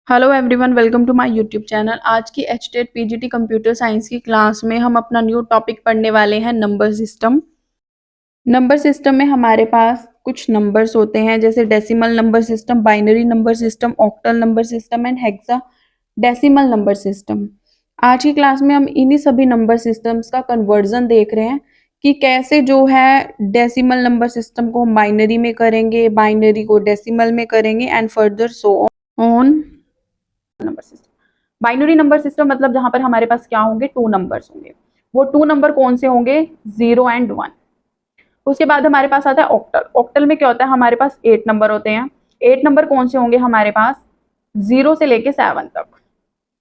Hello everyone, welcome to my YouTube channel. आज की HTET PGT computer science की class में हम अपना न्यू टॉपिक पढ़ने वाले हैं, नंबर सिस्टम। नंबर सिस्टम में हमारे पास कुछ नंबर्स होते हैं, जैसे decimal number system, binary number system, octal number system and hexa decimal number system. आज की क्लास में हम इन्हीं सभी नंबर सिस्टम्स का कन्वर्जन देख रहे हैं कि कैसे जो है डेसिमल नंबर सिस्टम को हम बाइनरी में करेंगे, बाइनरी को डेसिमल में करेंगे and further so on. Number system, binary number system मतलब जहां पर हमारे पास क्या होंगे, टू नंबर्स होंगे। वो टू नंबर कौन से होंगे? 0 और 1। उसके बाद हमारे पास आता है ऑक्टल। ऑक्टल में क्या होता है, हमारे पास 8 नंबर होते हैं। 8 नंबर कौन से होंगे हमारे पास? 0 से लेके 7 तक,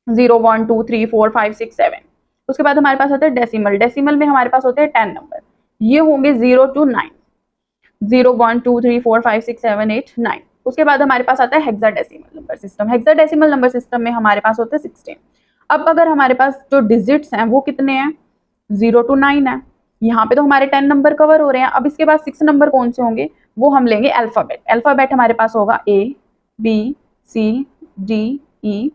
0 1 2 3 4 5 6 7। उसके बाद हमारे पास आता है डेसिमल। डेसिमल में हमारे पास होते हैं 10 नंबर। ये होंगे 0 to 9, 0 1 2 3 4 5 6 7 8 9। उसके बाद हमारे पास आता है hexadecimal number system. Hexadecimal number system में हमारे पास होते हैं 16। अब अगर हमारे पास जो डिजिट्स हैं वो कितने हैं? 0 to 9 है। यहाँ पे तो हमारे 10 नंबर कवर हो रहे हैं। अब इसके बाद 6 नंबर कौन से होंगे? वो हम लेंगे अल्फाबेट। अल्फाबेट हमारे पास होगा A B C D E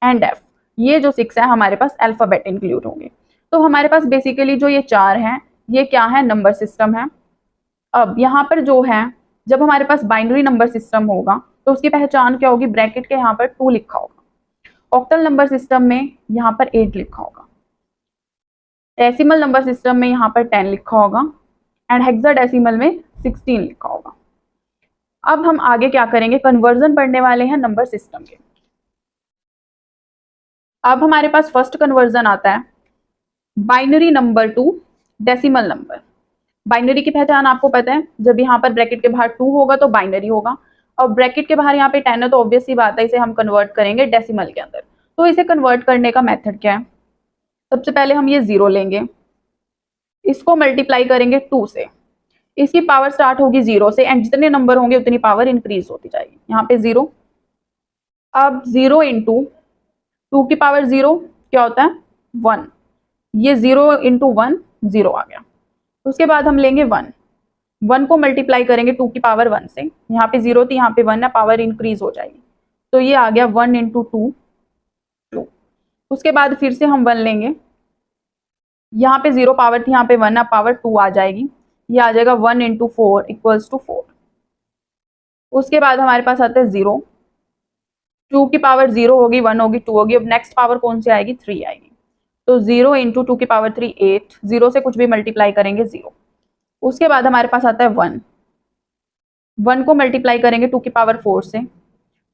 and F। ये जो 6 है हमारे पास अल्फाबेट इंक्लूड होंगे। तो हमारे पास बेसिकली जो ये 4 हैं, ये क्या है? नंबर सिस्टम है। अब यहाँ पर जो है, जब हमारे पास बाइनरी नंबर सिस्टम होगा तो उसकी पहचान क्या होगी? ब्रैकेट के यहाँ पर 2 लिखा होगा। ऑक्टल नंबर सिस्टम में यहाँ पर 8 लिखा होगा। डेसिमल नंबर सिस्टम में यहाँ पर 10 लिखा होगा एंड हेक्साडेसिमल में 16 लिखा होगा। अब हम आगे क्या करेंगे? कन्वर्जन पढ़ने वाले हैं नंबर सिस्टम के। अब हमारे पास फर्स्ट कन्वर्जन आता है binary number two decimal number. Binary की पहचान आपको पता है, जब यहाँ पर ब्रैकेट के बाहर 2 होगा तो बाइनरी होगा, और ब्रैकेट के बाहर यहाँ पे 10 है तो ऑब्वियस सी बात है, इसे हम कन्वर्ट करेंगे डेसिमल के अंदर। तो इसे कन्वर्ट करने का मेथड क्या है? सबसे पहले हम ये 0 लेंगे, इसको मल्टीप्लाई करेंगे 2 से। इसकी पावर स्टार्ट होगी 0 से एंड जितने नंबर होंगे उतनी पावर इंक्रीज होती जाएगी। यहाँ पे 0। अब 0 इंटू 2 की पावर 0 क्या होता है? 1। ये 0 इंटू 1 0 आ गया। उसके बाद हम लेंगे 1। 1 को मल्टीप्लाई करेंगे 2 की पावर 1 से। यहाँ पे 0 थी, यहाँ पे 1 है, पावर इंक्रीज हो जाएगी। तो ये आ गया 1 इंटू 2 2। उसके बाद फिर से हम 1 लेंगे, यहाँ पे 0 पावर थी, यहाँ पे 1 है, पावर 2 आ जाएगी। ये आ जाएगा 1 इंटू 4 इक्वल्स टू 4। उसके बाद हमारे पास आता है 0। 2 की पावर 0 होगी, 1 होगी, 2 होगी। अब नेक्स्ट पावर कौन सी आएगी? 3 आएगी। तो 0 इंटू 2 की पावर 3 8। 0 से कुछ भी मल्टीप्लाई करेंगे 0। उसके बाद हमारे पास आता है 1। 1 को मल्टीप्लाई करेंगे 2 की पावर 4 से।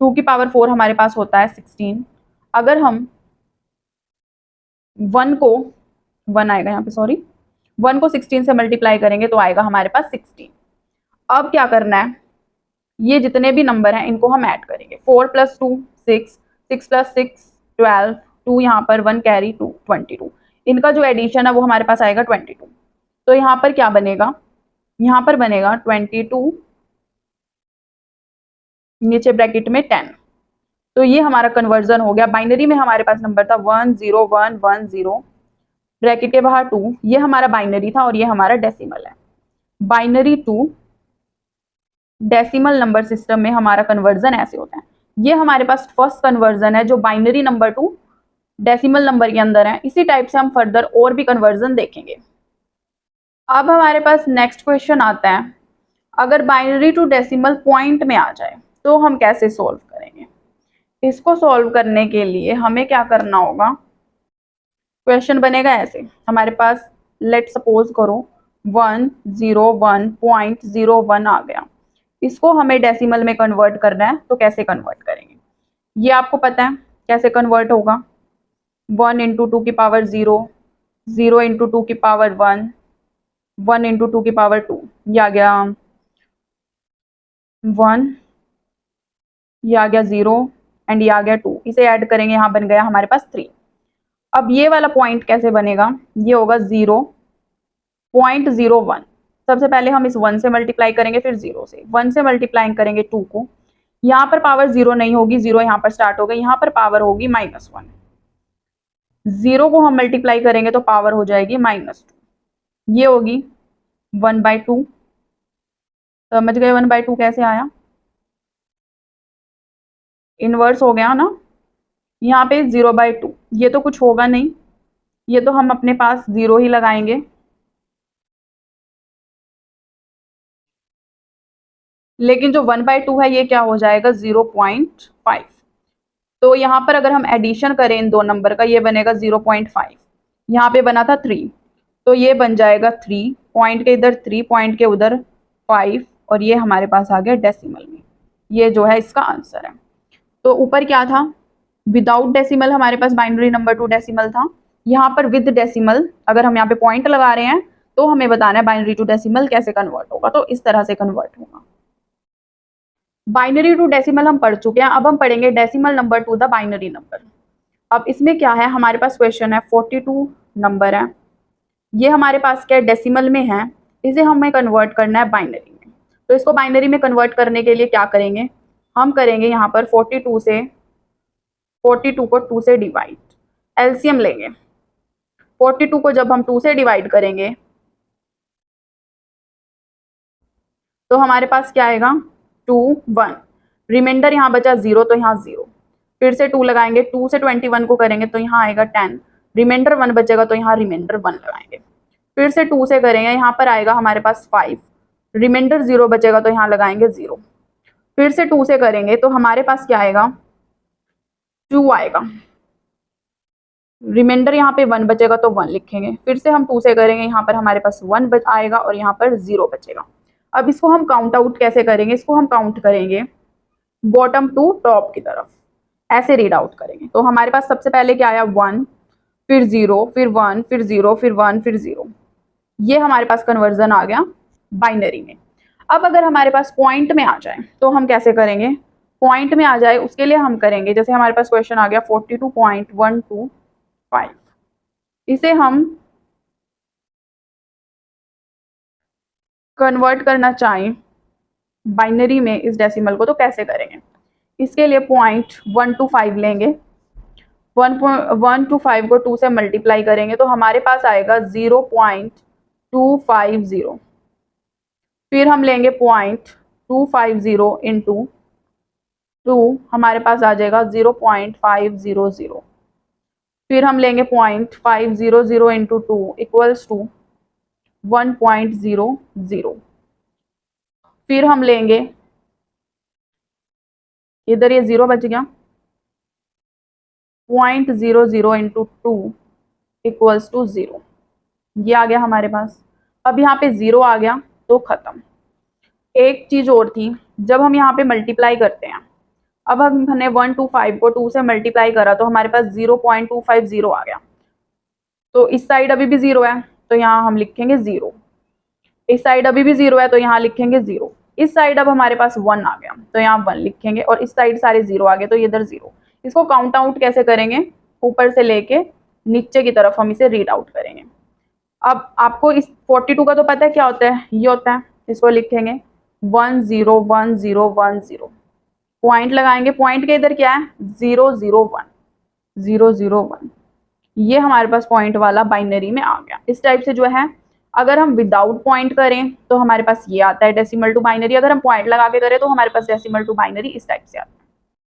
2 की पावर 4 हमारे पास होता है 16। अगर हम 1 को 1 आएगा यहाँ पे, सॉरी, 1 को 16 से मल्टीप्लाई करेंगे तो आएगा हमारे पास 16। अब क्या करना है? ये जितने भी नंबर हैं इनको हम ऐड करेंगे। 4 + 2 6, 6 + 6 12, 2 यहाँ पर 1 कैरी 2 22। इनका जो एडिशन है वो हमारे पास आएगा 22। तो यहाँ पर क्या बनेगा? यहाँ पर बनेगा 22 नीचे ब्रैकेट में 10। तो ये हमारा कन्वर्जन हो गया। बाइनरी में हमारे पास नंबर था 1 0 1 1 0, ब्रैकेट के बाहर 2। ये हमारा बाइनरी था और ये हमारा डेसिमल है। Binary to decimal number system में हमारा कन्वर्जन ऐसे होता है। ये हमारे पास फर्स्ट कन्वर्जन है जो binary number two decimal number के अंदर है। इसी टाइप से हम फर्दर और भी कन्वर्जन देखेंगे। अब हमारे पास नेक्स्ट क्वेश्चन आता है, अगर बाइनरी टू डेसिमल पॉइंट में आ जाए तो हम कैसे सोल्व करेंगे? इसको सोल्व करने के लिए हमें क्या करना होगा? क्वेश्चन बनेगा ऐसे, हमारे पास लेट सपोज करो 101.01 आ गया। इसको हमें डेसिमल में कन्वर्ट करना है, तो कैसे कन्वर्ट करेंगे? ये आपको पता है कैसे कन्वर्ट होगा। 1 इंटू 2 की पावर 0, 0 इंटू 2 की पावर 1, 1 इंटू 2 की पावर 2। ये आ गया 1, ये आ गया 0 एंड ये आ गया 2। इसे ऐड करेंगे, यहाँ बन गया हमारे पास 3। अब ये वाला पॉइंट कैसे बनेगा? ये होगा 0.01। सबसे पहले हम इस 1 से मल्टीप्लाई करेंगे, फिर 0 से। 1 से मल्टीप्लाई करेंगे 2 को, यहाँ पर पावर 0 नहीं होगी, 0 यहाँ पर स्टार्ट हो गई, यहाँ पर पावर होगी -1। 0 को हम मल्टीप्लाई करेंगे तो पावर हो जाएगी -2। ये होगी 1/2। समझ गए 1/2 कैसे आया? इनवर्स हो गया ना, यहाँ पे 0/2, ये तो कुछ होगा नहीं, ये तो हम अपने पास 0 ही लगाएंगे। लेकिन जो 1/2 है ये क्या हो जाएगा 0.5। तो यहाँ पर अगर हम एडिशन करें इन दो नंबर का, ये बनेगा 0.5, यहाँ पे बना था 3, तो ये बन जाएगा 3, पॉइंट के इधर 3, पॉइंट के उधर 5, और ये हमारे पास आ गया डेसिमल में। ये जो है इसका आंसर है। तो ऊपर क्या था, विदाउट डेसिमल हमारे पास बाइनरी नंबर 2 डेसिमल था। यहाँ पर विद डेसिमल, अगर हम यहाँ पे पॉइंट लगा रहे हैं तो हमें बताना है बाइनरी टू डेसिमल कैसे कन्वर्ट होगा, तो इस तरह से कन्वर्ट होगा। बाइनरी टू डेसिमल हम पढ़ चुके हैं, अब हम पढ़ेंगे decimal number two the binary number. अब इसमें क्या है, हमारे पास क्वेश्चन है 42 नंबर है, ये हमारे पास क्या है डेसिमल में है, इसे हमें कन्वर्ट करना है बाइनरी में। तो इसको बाइनरी में कन्वर्ट करने के लिए क्या करेंगे, हम करेंगे यहाँ पर 42 को 2 से डिवाइड, एलसीएम लेंगे। 42 को जब हम 2 से डिवाइड करेंगे तो हमारे पास क्या आएगा 2 1, रिमाइंडर यहाँ बचा 0, तो यहाँ 0, फिर से 2 लगाएंगे, 2 से 21 को करेंगे तो यहाँ आएगा 10, रिमाइंडर 1 बचेगा तो यहाँ रिमाइंडर 1 लगाएंगे, फिर से 2 से करेंगे, यहाँ पर आएगा हमारे पास 5, रिमाइंडर 0 बचेगा तो यहाँ लगाएंगे 0, फिर से 2 से करेंगे तो हमारे पास क्या आएगा 2 आएगा, रिमाइंडर यहाँ पे 1 बचेगा तो 1 लिखेंगे, फिर से हम 2 से करेंगे, यहाँ पर हमारे पास 1 आएगा और यहाँ पर 0 बचेगा। अब इसको हम काउंट आउट कैसे करेंगे, इसको हम काउंट करेंगे बॉटम टू टॉप की तरफ, ऐसे रीड आउट करेंगे। तो हमारे पास सबसे पहले क्या आया 1, फिर 0, फिर 1, फिर 0, फिर 1, फिर 0, ये हमारे पास कन्वर्जन आ गया बाइनरी में। अब अगर हमारे पास पॉइंट में आ जाए तो हम कैसे करेंगे, पॉइंट में आ जाए उसके लिए हम करेंगे, जैसे हमारे पास क्वेश्चन आ गया 42.125, इसे हम कन्वर्ट करना चाहें बाइनरी में इस डेसिमल को तो कैसे करेंगे, इसके लिए 0.125 लेंगे, 1.125 को 2 से मल्टीप्लाई करेंगे तो हमारे पास आएगा 0.250, फिर हम लेंगे 0.250 इंटू 2, हमारे पास आ जाएगा 0.500, फिर हम लेंगे 0.500 इंटू 2 इक्वल्स टू 1.00, फिर हम लेंगे, इधर ये 0 बच गया, 0.00 इंटू 2 इक्वल्स टू 0, ये आ गया हमारे पास। अब यहाँ पे 0 आ गया तो खत्म। एक चीज और थी, जब हम यहाँ पे मल्टीप्लाई करते हैं, अब हमने 125 को 2 से मल्टीप्लाई करा तो हमारे पास 0.250 आ गया, तो इस साइड अभी भी 0 है तो यहाँ हम लिखेंगे 0, इस साइड अभी भी 0 है तो यहाँ लिखेंगे 0, इस साइड अब हमारे पास 1 आ गया तो यहाँ 1 लिखेंगे, और इस साइड सारे 0 आ गए तो इधर 0। इसको काउंट आउट कैसे करेंगे, ऊपर से लेके नीचे की तरफ हम इसे रीड आउट करेंगे। अब आपको इस 42 का तो पता है क्या होता है, ये होता है, इसको लिखेंगे 101010, पॉइंट लगाएंगे, पॉइंट के इधर क्या है 001, ये हमारे पास पॉइंट वाला बाइनरी में आ गया। इस टाइप से जो है, अगर हम विदाउट पॉइंट करें तो हमारे पास ये आता है डेसिमल टू बाइनरी, अगर हम पॉइंट लगा के करें तो हमारे पास डेसिमल टू बाइनरी इस टाइप से आता है।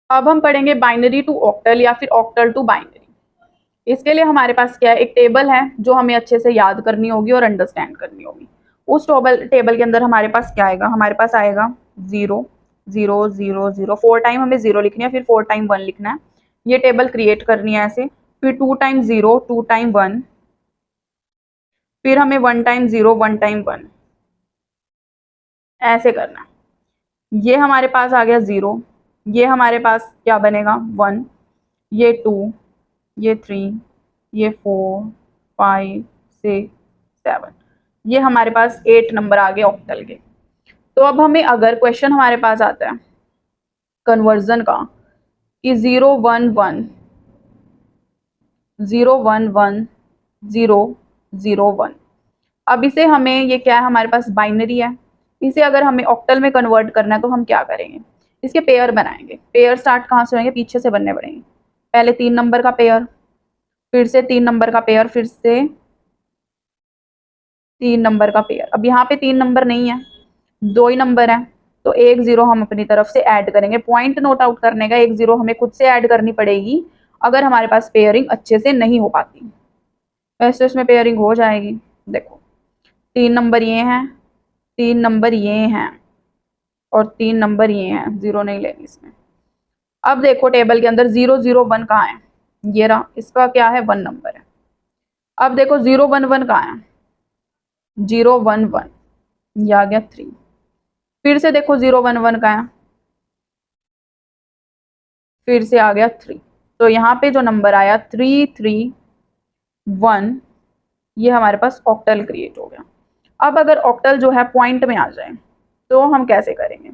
अब हम पढ़ेंगे बाइनरी टू ऑक्टल या फिर ऑक्टल टू बाइनरी। इसके लिए हमारे पास क्या है, एक टेबल है जो हमें अच्छे से याद करनी होगी और अंडरस्टैंड करनी होगी। उस टेबल के अंदर हमारे पास क्या आएगा, हमारे पास आएगा 0 0 0 0, 4 टाइम हमें 0 लिखनी है, फिर 4 टाइम 1 लिखना है, ये टेबल क्रिएट करनी है ऐसे, फिर 2 टाइम 0 2 टाइम 1, फिर हमें 1 टाइम 0 1 टाइम 1, ऐसे करना है। ये हमारे पास आ गया 0, ये हमारे पास क्या बनेगा 1, ये 2, ये 3, ये 4 5 6 7, ये हमारे पास 8 नंबर आ गए ऑक्टल के। तो अब हमें अगर क्वेश्चन हमारे पास आता है कन्वर्जन का कि 0 1 1 0 1 1 0 0 1, अब इसे हमें, ये क्या है हमारे पास बाइनरी है, इसे अगर हमें ऑक्टल में कन्वर्ट करना है तो हम क्या करेंगे, इसके पेयर बनाएंगे। पेयर स्टार्ट कहाँ से होंगे, पीछे से बनने पड़ेंगे, पहले 3 नंबर का पेयर, फिर से 3 नंबर का पेयर, फिर से 3 नंबर का पेयर। अब यहाँ पे 3 नंबर नहीं है, 2 ही नंबर है, तो एक जीरो हम अपनी तरफ से ऐड करेंगे। पॉइंट नोट आउट करने का, एक जीरो हमें खुद से ऐड करनी पड़ेगी अगर हमारे पास पेयरिंग अच्छे से नहीं हो पाती। वैसे इसमें पेयरिंग हो जाएगी। देखो 3 नंबर ये हैं, 3 नंबर ये हैं और 3 नंबर ये हैं, जीरो नहीं लेंगे इसमें। अब देखो टेबल के अंदर 001 कहाँ है, ये रहा, इसका क्या है 1 नंबर है। अब देखो 011 कहाँ है, 011, ये आ गया 3। फिर से देखो 011 कहाँ है, फिर से आ गया 3। तो यहाँ पे जो नंबर आया 331, ये हमारे पास ऑक्टल क्रिएट हो गया। अब अगर ऑक्टल जो है पॉइंट में आ जाए तो हम कैसे करेंगे,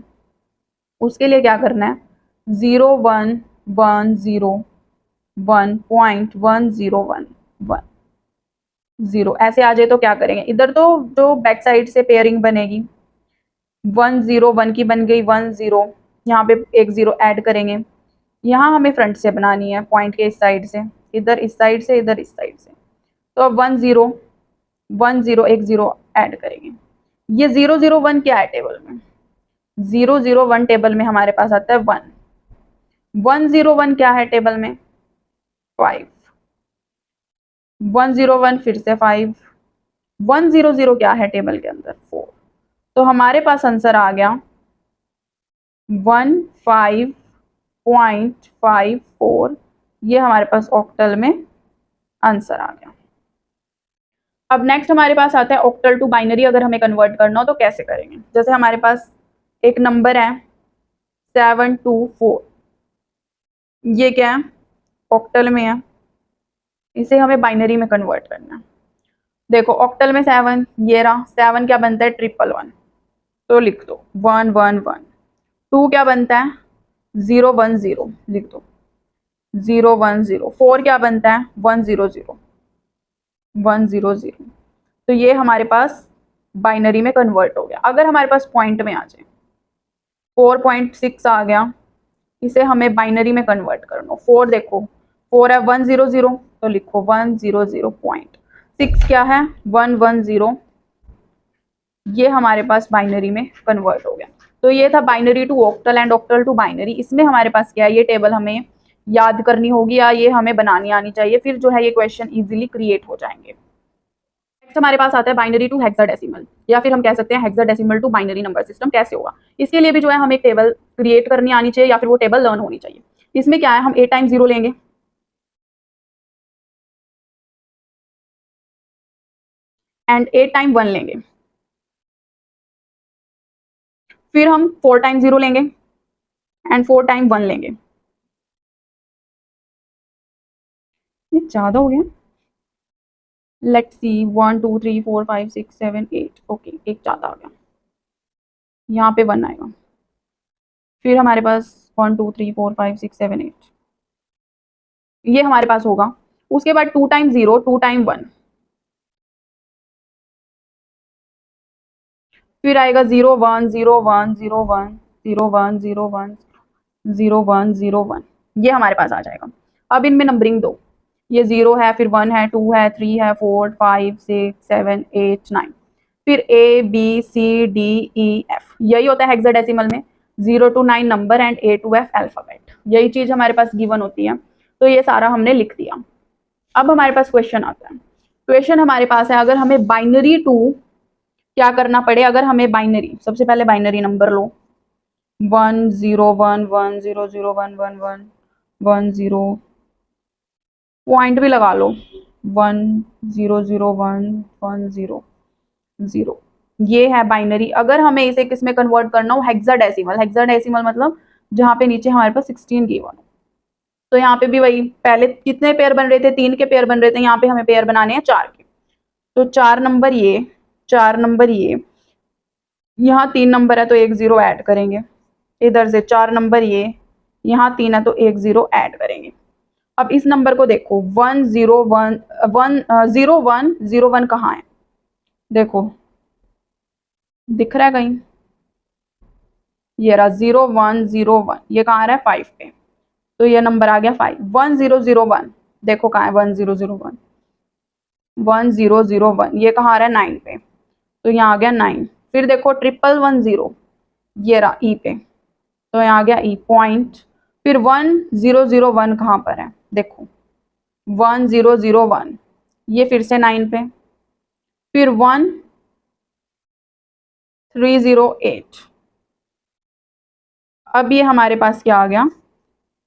उसके लिए क्या करना है, 01101.1011 ऐसे आ जाए तो क्या करेंगे, इधर तो जो बैक साइड से पेयरिंग बनेगी 101 की बन गई 10, यहाँ पे एक जीरो ऐड करेंगे। यहाँ हमें फ्रंट से बनानी है, पॉइंट के इस साइड से, इधर इस साइड से, इधर इस साइड से। तो अब 10 एक जीरो ऐड करेंगे। ये 001 क्या है टेबल में, 001 टेबल में हमारे पास आता है 1। 101 क्या है टेबल में, 5। 101 फिर से 5। 100 क्या है टेबल के अंदर, 4। तो हमारे पास आंसर आ गया 15.54। ये हमारे पास ऑक्टल में आंसर आ गया। अब नेक्स्ट हमारे पास आता है ऑक्टल टू बाइनरी। अगर हमें कन्वर्ट करना हो तो कैसे करेंगे, जैसे हमारे पास एक नंबर है 724, ये क्या है, ऑक्टल में है, इसे हमें बाइनरी में कन्वर्ट करना है। देखो ऑक्टल में 7, ये रहा, 7 क्या बनता है 111, तो लिख दो 111। 2 क्या बनता है 010, लिख दो 010। 4 क्या बनता है 100। तो ये हमारे पास बाइनरी में कन्वर्ट हो गया। अगर हमारे पास पॉइंट में आ जाए 4.6 आ गया, इसे हमें बाइनरी में कन्वर्ट करना। 4 देखो 4 है 100, तो लिखो 100.6 क्या है 110। ये हमारे पास बाइनरी में कन्वर्ट हो गया। तो ये था binary to octal and octal to binary. इसमें हमारे पास क्या है, ये टेबल हमें याद करनी होगी या ये हमें बनानी आनी चाहिए, फिर जो है ये क्वेश्चन इजीली क्रिएट हो जाएंगे। नेक्स्ट हमारे पास आता है बाइनरी टू हेक्साडेसिमल, या फिर हम कह सकते हैं hexadecimal to binary number system. कैसे होगा, इसके लिए भी जो है हमें एक टेबल क्रिएट करनी आनी चाहिए या फिर वो टेबल लर्न होनी चाहिए। इसमें क्या है, हम 8 टाइम 0 लेंगे, एंड 8 टाइम 1 लेंगे, फिर हम 4 टाइम 0 लेंगे एंड 4 टाइम 1 लेंगे। ये ज्यादा हो गया, लेट्स सी 1 2 3 4 5 6 7 8, ओके एक ज्यादा आ गया, यहाँ पे 1 आएगा। फिर हमारे पास 1 2 3 4 5 6 7 8, ये हमारे पास होगा। उसके बाद 2 टाइम 0, 2 टाइम 1, फिर आएगा 0 1 0 1 0 1 0 1 0 1 0 1 0 1, ये हमारे पास आ जाएगा। अब इनमें नंबरिंग दो, ये 0 है, फिर 1 है, 2 है, 3 है, 4 5 6 7 8 9, फिर A B C D E F, यही होता है हेक्साडेसिमल में 0 to 9 number and A to F alphabet. यही चीज हमारे पास गिवन होती है। तो ये सारा हमने लिख दिया। अब हमारे पास क्वेश्चन आता है। क्वेश्चन हमारे पास है, अगर हमें बाइनरी टू क्या करना पड़े, अगर हमें बाइनरी, सबसे पहले बाइनरी नंबर लो 1 0 1 1 0 0 1 1 1 1 0, पॉइंट भी लगा लो 1 0 0 1 1 0 0, ये है बाइनरी। अगर हमें इसे किस में कन्वर्ट करना हो, हेक्साडेसिमल। हेक्साडेसिमल मतलब जहाँ पे नीचे हमारे पास 16 गिवन हो। तो यहाँ पे भी वही, पहले कितने पेयर बन रहे थे, 3 के पेयर बन रहे थे, यहाँ पे हमें पेयर बनाने हैं 4 के। तो 4 नंबर ये, 4 नंबर ये, यहाँ 3 नंबर है तो एक जीरो ऐड करेंगे, इधर से 4 नंबर ये, यहाँ 3 है तो एक जीरो ऐड करेंगे। अब इस नंबर को देखो 1 0 1 1 0 1 0 1 कहाँ है, देखो दिख रहा है कहीं, ये रहा 0 1 0 1, ये कहाँ आ रहा है 5 पे, तो ये नंबर आ गया 5। 1 0 0 1 देखो कहाँ है 1 0 0 1, 1 0 0 1 ये कहाँ आ रहा है 9 पे, तो यहाँ आ गया 9। फिर देखो 1 1 1 0, ये रहा ई पे, तो यहाँ आ गया ई पॉइंट। फिर 1001 कहाँ पर है, देखो 1001, ये फिर से 9 पे, फिर 1308। अब ये हमारे पास क्या आ गया,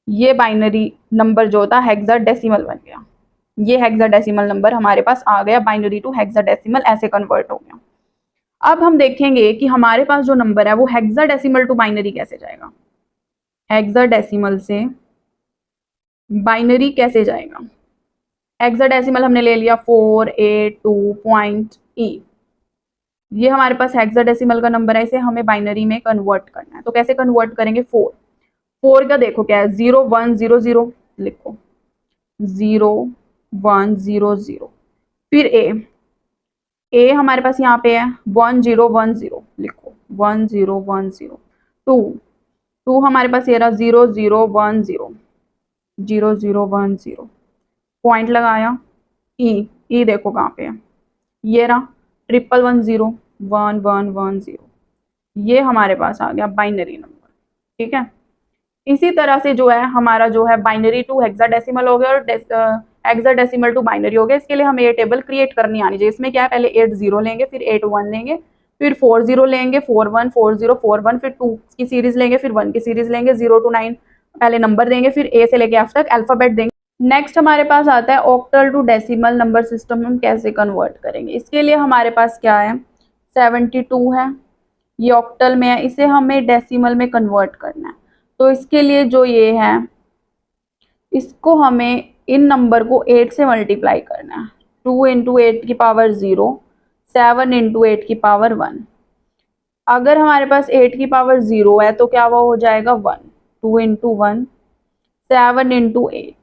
ये बाइनरी नंबर जो था हेक्साडेसिमल बन गया। ये हेक्साडेसिमल नंबर हमारे पास आ गया, बाइनरी टू हेक्साडेसिमल ऐसे कन्वर्ट हो गया। अब हम देखेंगे कि हमारे पास जो नंबर है वो हेक्साडेसिमल टू बाइनरी कैसे जाएगा, हेक्साडेसिमल से बाइनरी कैसे जाएगा। हेक्साडेसिमल हमने ले लिया 482.e, ये हमारे पास हेक्साडेसिमल का नंबर है, इसे हमें बाइनरी में कन्वर्ट करना है। तो कैसे कन्वर्ट करेंगे, 4 का देखो क्या है 0100 लिखो 0100, फिर ए हमारे पास यहाँ पे है 1010 लिखो 1010, 2 हमारे पास ये रहा 0010 पॉइंट लगाया, ई देखो कहाँ पे है, ये रहा 1110 ये हमारे पास आ गया बाइनरी नंबर। ठीक है, इसी तरह से जो है हमारा जो है बाइनरी टू हेक्साडेसिमल हो गया और हेक्साडेसिमल टू बाइनरी हो गया। इसके लिए हमें ये टेबल क्रिएट करनी आनी चाहिए। इसमें क्या है, पहले 8 0 लेंगे, फिर 8 1 लेंगे, फिर 4 0 लेंगे, 4 1 4 0 4 1, फिर 2 की सीरीज लेंगे, फिर 1 की सीरीज लेंगे, 0 to 9 पहले नंबर देंगे, फिर ए से लेके एफ तक अल्फाबेट देंगे। नेक्स्ट हमारे पास आता है octal to decimal number system हम कैसे कन्वर्ट करेंगे। इसके लिए हमारे पास क्या है 72 है, ये ऑक्टल में है, इसे हमें डेसिमल में कन्वर्ट करना है। तो इसके लिए जो ये है, इसको हमें इन नंबर को 8 से मल्टीप्लाई करना है। 2 × 8 की पावर 0, 7 × 8 की पावर 1। अगर हमारे पास 8 की पावर 0 है तो क्या वो हो जाएगा 1, 2 × 1, 7 × 8,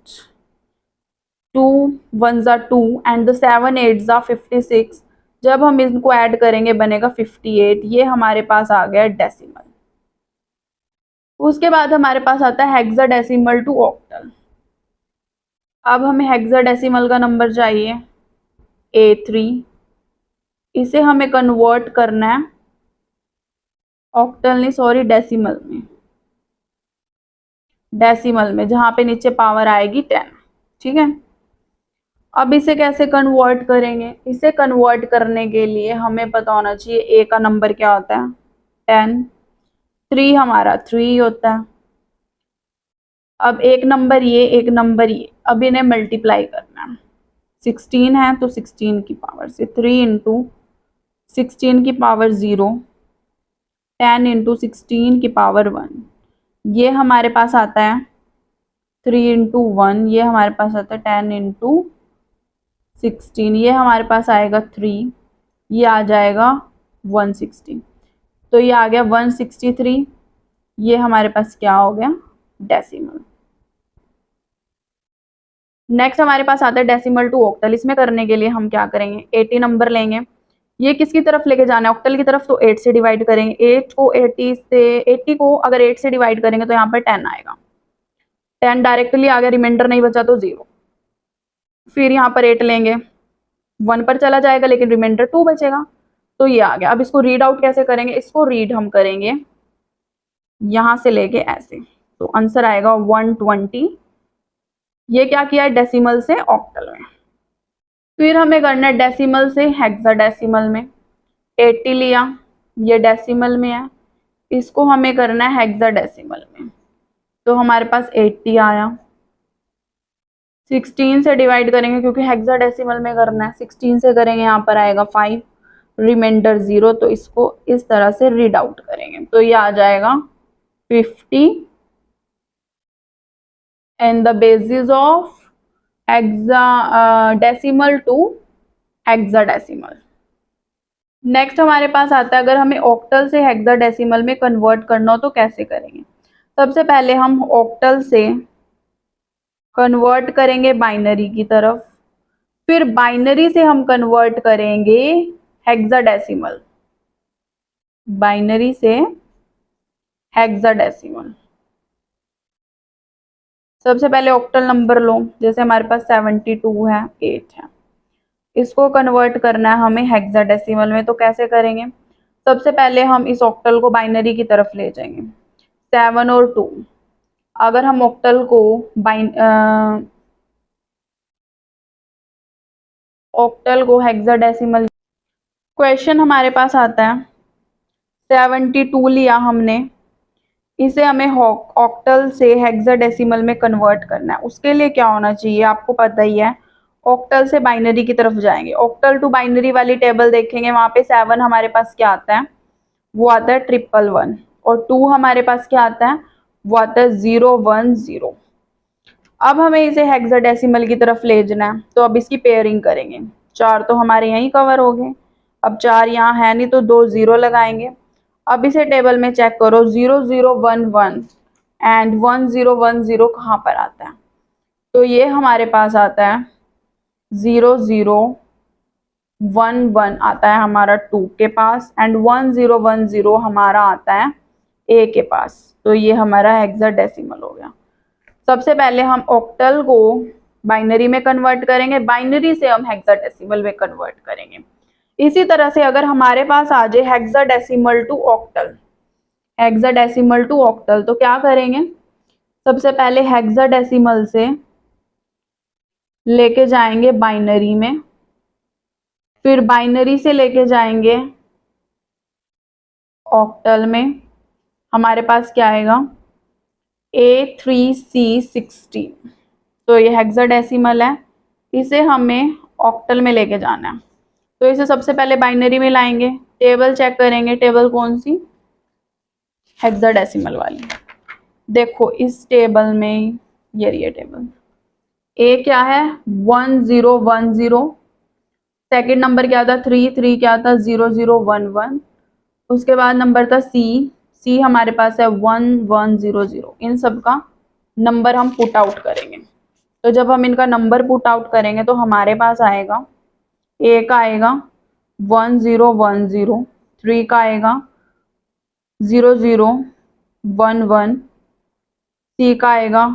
2 1s are 2 and the 7 8s are 56। जब हम इनको ऐड करेंगे बनेगा 58। ये हमारे पास आ गया डेसिमल। उसके बाद हमारे पास आता है हेक्साडेसिमल टू ऑक्टल। अब हमें हेक्साडेसिमल का नंबर चाहिए A3, इसे हमें कन्वर्ट करना है ऑक्टल नहीं सॉरी डेसिमल में, जहां पे नीचे पावर आएगी 10। ठीक है, अब इसे कैसे कन्वर्ट करेंगे, इसे कन्वर्ट करने के लिए हमें पता होना चाहिए ए का नंबर क्या होता है 10, 3 हमारा 3 होता है। अब एक नंबर ये, एक नंबर ये, अब इन्हें मल्टीप्लाई करना है। 16 है तो 16 की पावर से 3 × 16 की पावर 0, 10 × 16 की पावर 1, ये हमारे पास आता है 3 × 1, ये हमारे पास आता है 10 × 16, ये हमारे पास आएगा 3, ये आ जाएगा 160। तो ये आ गया 163। ये हमारे पास क्या हो गया डेसिमल। नेक्स्ट हमारे पास आता है डेसिमल टू ऑक्टल। इसमें करने के लिए हम क्या करेंगे 80 नंबर लेंगे, ये किसकी तरफ लेके जाना है ऑक्टल की तरफ, तो 8 से डिवाइड करेंगे। 8 को 80 को अगर 8 से डिवाइड करेंगे तो यहाँ पर 10 आएगा, 10 डायरेक्टली आ गया, रिमाइंडर नहीं बचा तो 0। फिर यहाँ पर 8 लेंगे, 1 पर चला जाएगा लेकिन रिमाइंडर 2 बचेगा, तो ये आ गया। अब इसको रीड आउट कैसे करेंगे, इसको रीड हम करेंगे यहाँ से लेके ऐसे, तो आंसर आएगा 120। ये क्या किया है डेसिमल से ऑक्टल में। फिर हमें करना है डेसिमल से हेक्साडेसिमल में। 80 लिया, ये डेसिमल में है, इसको हमें करना है हेक्साडेसिमल में, तो हमारे पास 80 आया। 16 से डिवाइड करेंगे क्योंकि हेक्साडेसिमल में करना है, 16 से करेंगे यहाँ पर आएगा 5, रिमाइंडर 0, तो इसको इस तरह से रीड आउट करेंगे तो ये आ जाएगा 50 and the basis of decimal to hexadecimal. Next हमारे पास आता है अगर हमें ऑक्टल से हेक्साडेसिमल में कन्वर्ट करना हो तो कैसे करेंगे। सबसे पहले हम ऑक्टल से कन्वर्ट करेंगे बाइनरी की तरफ, फिर बाइनरी से हम कन्वर्ट करेंगे हेक्साडेसिमल, बाइनरी से हेक्साडेसिमल। सबसे पहले ऑक्टल नंबर लो, जैसे हमारे पास 72 है, 8 है, इसको कन्वर्ट करना है हमें हेक्साडेसिमल में, तो कैसे करेंगे। सबसे पहले हम इस ऑक्टल को बाइनरी की तरफ ले जाएंगे। 7 और 2, अगर हम ऑक्टल को हेक्साडेसिमल, क्वेश्चन हमारे पास आता है 72 लिया हमने, इसे हमें ऑक्टल से हेक्साडेसिमल में कन्वर्ट करना है। उसके लिए क्या होना चाहिए आपको पता ही है, ऑक्टल से बाइनरी की तरफ जाएंगे, ऑक्टल टू बाइनरी वाली टेबल देखेंगे, वहां पे 7 हमारे पास क्या आता है, वो आता है 111, और 2 हमारे पास क्या आता है, वो आता है 010। अब हमें इसे हेक्साडेसिमल की तरफ ले जाना है, तो अब इसकी पेयरिंग करेंगे। 4 तो हमारे यहीं कवर हो गए, अब 4 यहाँ है नहीं तो 2 0 लगाएंगे। अब इसे टेबल में चेक करो, 0011 एंड 1010 कहाँ पर आता है, तो ये हमारे पास आता है 0011 आता है हमारा 2 के पास, एंड 1010 हमारा आता है A के पास। तो ये हमारा हेक्साडेसिमल हो गया। सबसे पहले हम ऑक्टल को बाइनरी में कन्वर्ट करेंगे, बाइनरी से हम हेक्साडेसिमल में कन्वर्ट करेंगे। इसी तरह से अगर हमारे पास आ जाए hexadecimal to octal, hexadecimal to octal, तो क्या करेंगे, सबसे पहले हेक्साडेसिमल से लेके जाएंगे बाइनरी में, फिर बाइनरी से लेके जाएंगे ऑक्टल में। हमारे पास क्या आएगा, A3C16, तो ये हेक्साडेसिमल है, इसे हमें ऑक्टल में लेके जाना है। तो इसे सबसे पहले बाइनरी में लाएंगे, टेबल चेक करेंगे, टेबल कौन सी, हेक्साडेसिमल वाली। देखो इस टेबल में ये टेबल, ए क्या है 1010, सेकंड नंबर क्या था 3 क्या था 0011, उसके बाद नंबर था सी हमारे पास है 1100। इन सब का नंबर हम पुट आउट करेंगे। तो जब हम इनका नंबर पुट आउट करेंगे तो हमारे पास आएगा, ए का आएगा 1010, 3 का आएगा 0011, सी का आएगा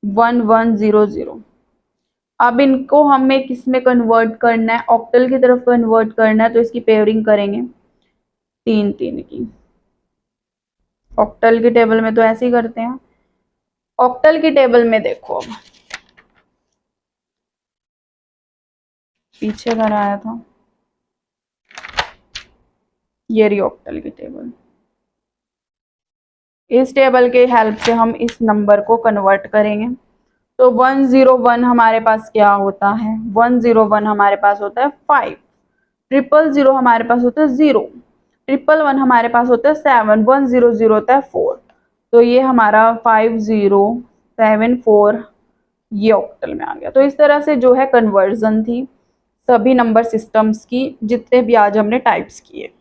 1100। अब इनको हमें किस में कन्वर्ट करना है, ऑक्टल की तरफ कन्वर्ट करना है, तो इसकी पेयरिंग करेंगे 3 की। ऑक्टल की टेबल में तो ऐसे ही करते हैं। ऑक्टल की टेबल में देखो, अब पीछे घर आया था, ये रही ऑक्टल की टेबल। इस टेबल के हेल्प से हम इस नंबर को कन्वर्ट करेंगे। तो 101 हमारे पास क्या होता है, 101 हमारे पास होता है 5, 000 हमारे पास होता है 0, 111 हमारे पास होता है 7, 100 होता है 4। तो ये हमारा 5074 ये ऑक्टल में आ गया। तो इस तरह से जो है कन्वर्जन थी सभी नंबर सिस्टम्स की जितने भी आज हमने टाइप्स किए।